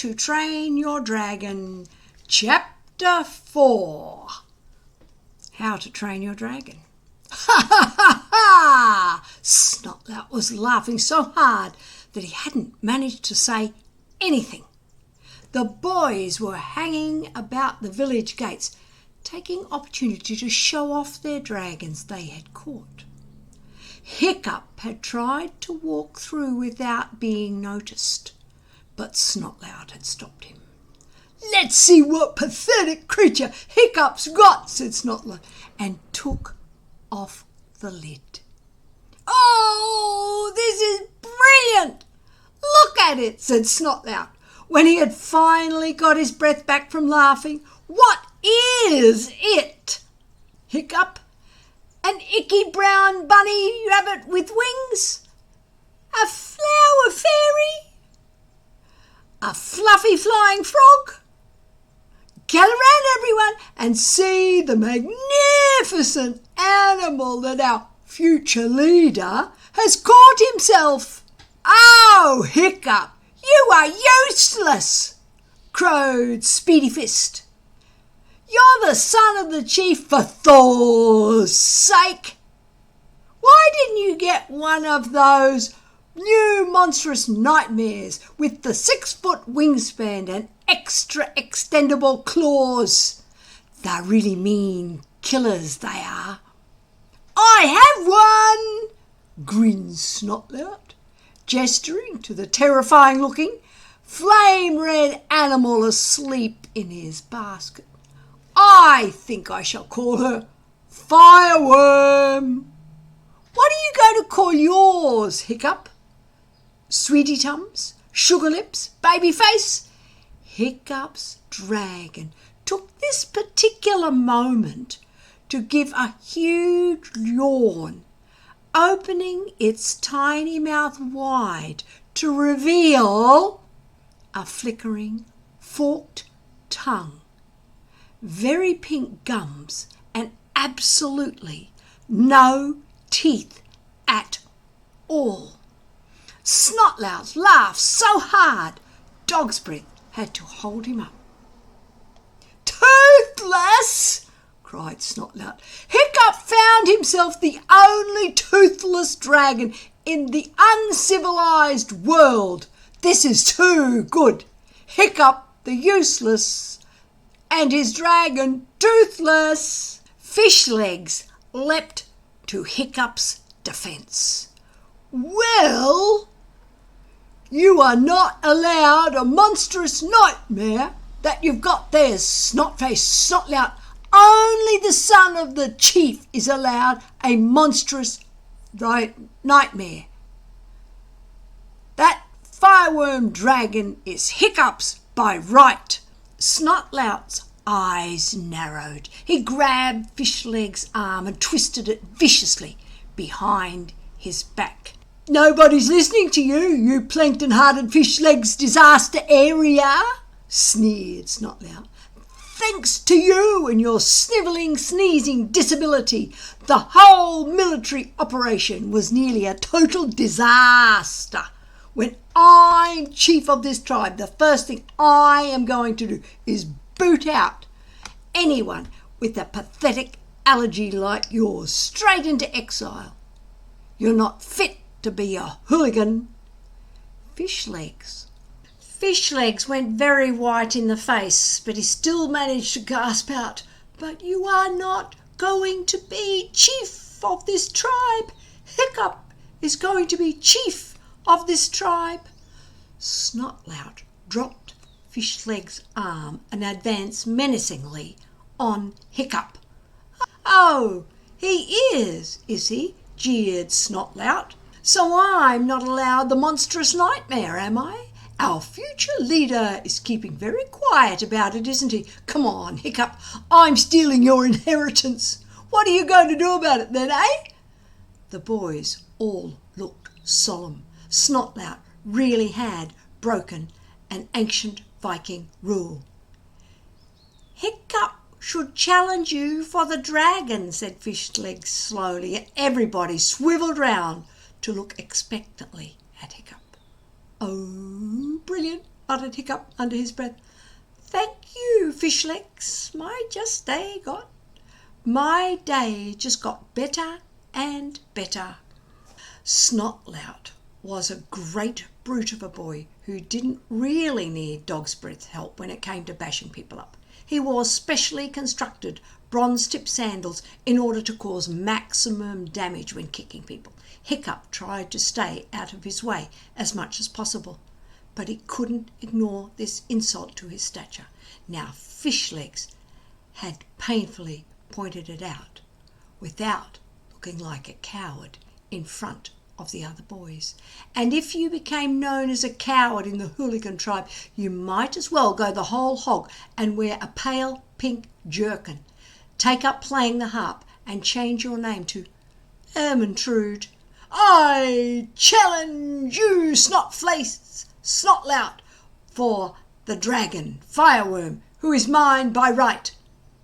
to Train Your Dragon, Chapter 4. How to Train Your Dragon. Ha ha ha ha! Snotlout was laughing so hard that he hadn't managed to say anything. The boys were hanging about the village gates, taking opportunity to show off their dragons they had caught. Hiccup had tried to walk through without being noticed, but Snotlout had stopped him. "Let's see what pathetic creature Hiccup's got," said Snotlout, and took off the lid. "Oh, this is brilliant! Look at it," said Snotlout, when he had finally got his breath back from laughing. "What is it?" "Hiccup, an icky brown bunny rabbit with wings, a flower fairy, a fluffy flying frog. Gather round, everyone, and see the magnificent animal that our future leader has caught himself." "Oh, Hiccup, you are useless," crowed Speedy Fist. "You're the son of the chief, for Thor's sake. Why didn't you get one of those new monstrous nightmares with the 6-foot wingspan and extra extendable claws? They're really mean killers, they are." "I have one," grinned Snotlout, gesturing to the terrifying-looking, flame-red animal asleep in his basket. "I think I shall call her Fireworm." "What are you going to call yours, Hiccup? Sweetie Tums, Sugar Lips, Baby Face?" Hiccup's dragon took this particular moment to give a huge yawn, opening its tiny mouth wide to reveal a flickering, forked tongue, very pink gums, and absolutely no teeth at all. Snotlout laughed so hard, Dog's Breath had to hold him up. "Toothless!" cried Snotlout. "Hiccup found himself the only toothless dragon in the uncivilized world. This is too good. Hiccup the useless, and his dragon toothless." Fishlegs leapt to Hiccup's defence. "Well, you are not allowed a monstrous nightmare that you've got there, Snotface Snotlout. Only the son of the chief is allowed a monstrous nightmare. That fireworm dragon is Hiccup's by right." Snotlout's eyes narrowed. He grabbed Fishleg's arm and twisted it viciously behind his back. "Nobody's listening to you, you plankton-hearted Fishleg's disaster area," sneered Snotlout. "Thanks to you and your snivelling, sneezing disability, the whole military operation was nearly a total disaster. When I'm chief of this tribe, the first thing I am going to do is boot out anyone with a pathetic allergy like yours straight into exile. You're not fit to be a hooligan." Fishlegs went very white in the face, but he still managed to gasp out, "But you are not going to be chief of this tribe. Hiccup is going to be chief of this tribe." Snotlout dropped Fishleg's arm and advanced menacingly on Hiccup. "Oh, he is he?" jeered Snotlout. "So I'm not allowed the monstrous nightmare, am I? Our future leader is keeping very quiet about it, isn't he? Come on, Hiccup, I'm stealing your inheritance. What are you going to do about it then, eh?" The boys all looked solemn. Snotlout really had broken an ancient Viking rule. "Hiccup should challenge you for the dragon," said Fishlegs slowly, and everybody swivelled round to look expectantly at Hiccup. "Oh, brilliant," muttered Hiccup under his breath. "Thank you, Fishlegs. My day just got better and better." Snotlout was a great brute of a boy who didn't really need dog's breath help when it came to bashing people up. He wore specially constructed bronze-tipped sandals in order to cause maximum damage when kicking people. Hiccup tried to stay out of his way as much as possible, but he couldn't ignore this insult to his stature. Now Fishlegs had painfully pointed it out, without looking like a coward in front of the other boys. And if you became known as a coward in the hooligan tribe, you might as well go the whole hog and wear a pale pink jerkin, take up playing the harp, and change your name to Ermintrude. "I challenge you, Snotlout, for the dragon fireworm, who is mine by right,"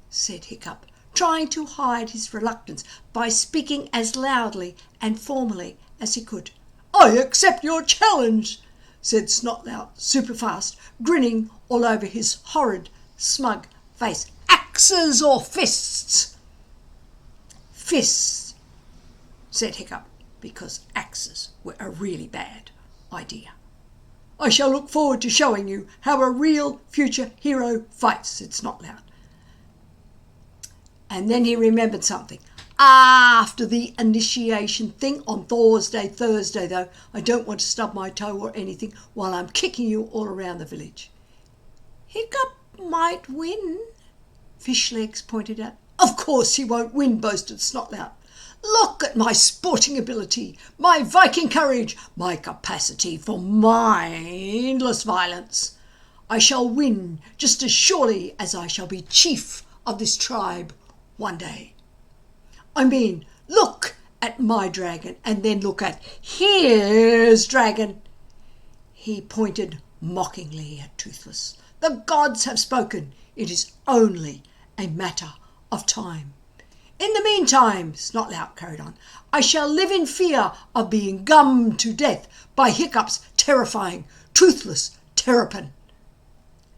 said Hiccup, trying to hide his reluctance by speaking as loudly and formally as he could. "I accept your challenge," said Snotlout superfast, grinning all over his horrid, smug face. "Axes or fists?" "Fists," said Hiccup, because axes were a really bad idea. "I shall look forward to showing you how a real future hero fights," said Snotlout. And then he remembered something. "After the initiation thing on Thursday though, I don't want to stub my toe or anything while I'm kicking you all around the village." "Hiccup might win," Fishlegs pointed out. "Of course he won't win," boasted Snotlout. "Look at my sporting ability, my Viking courage, my capacity for mindless violence. I shall win just as surely as I shall be chief of this tribe one day. I mean, look at my dragon, and then look at his dragon." He pointed mockingly at Toothless. "The gods have spoken. It is only a matter of time. In the meantime," Snotlout carried on, "I shall live in fear of being gummed to death by Hiccup's terrifying, toothless terrapin."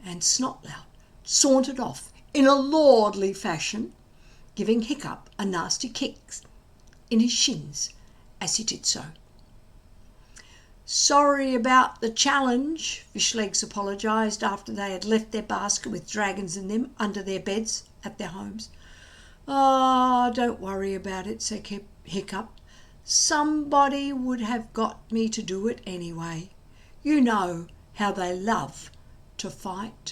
And Snotlout sauntered off in a lordly fashion, giving Hiccup a nasty kick in his shins as he did so. "Sorry about the challenge," Fishlegs apologised after they had left their basket with dragons in them under their beds at their homes. "Ah, don't worry about it," said Hiccup. "Somebody would have got me to do it anyway. You know how they love to fight."